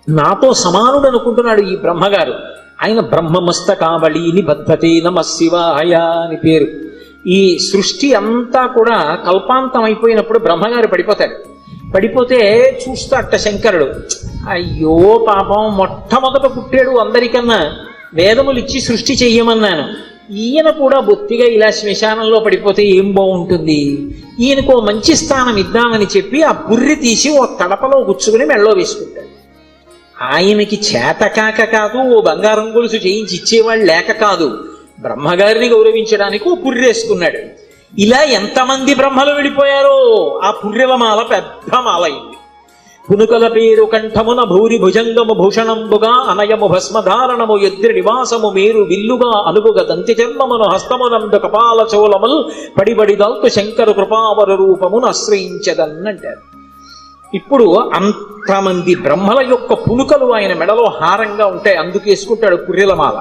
నాతో సమానుడు అనుకుంటున్నాడు ఈ బ్రహ్మగారు. ఆయన బ్రహ్మమస్తకావళి నిబద్ధతే నమ శివాయ అని పేరు. ఈ సృష్టి అంతా కూడా కల్పాంతం అయిపోయినప్పుడు బ్రహ్మగారు పడిపోతాడు. పడిపోతే చూస్తాట శంకరుడు, అయ్యో పాపం, మొట్టమొదట పుట్టాడు అందరికన్నా, వేదములు ఇచ్చి సృష్టి చెయ్యమన్నాను, ఈయన కూడా బొత్తిగా ఇలా శ్మశానంలో పడిపోతే ఏం బాగుంటుంది, ఈయనకు మంచి స్థానం ఇద్దామని చెప్పి ఆ పుర్రి తీసి ఓ తడపలో గుచ్చుకుని మెళ్ళో వేసుకుంటాడు. ఆయనకి చేతకాక కాదు, ఓ బంగారం గొలుసు చేయించి ఇచ్చేవాళ్ళు లేక కాదు, బ్రహ్మగారిని గౌరవించడానికి ఓ పుర్రేసుకున్నాడు. ఇలా ఎంతమంది బ్రహ్మలు వెళ్ళిపోయారో ఆ పుర్రెల మాల పెద్ద మాల అయింది. పునుకల పేరు కంఠమున భూరి భుజంగము భూషణంబుగా అనయము భస్మధారణము ఎద్రి నివాసము మేరు విల్లుగా అనుగుగ దంతి చర్మమును హస్తమునందు కపాల చోళముల్ పడిబడిదల్తు శంకరు కృపావర రూపమును ఆశ్రయించదన్నంటారు. ఇప్పుడు అంతమంది బ్రహ్మల యొక్క పునుకలు ఆయన మెడలో హారంగా ఉంటాయి, అందుకేసుకుంటాడు పుర్రెల మాల.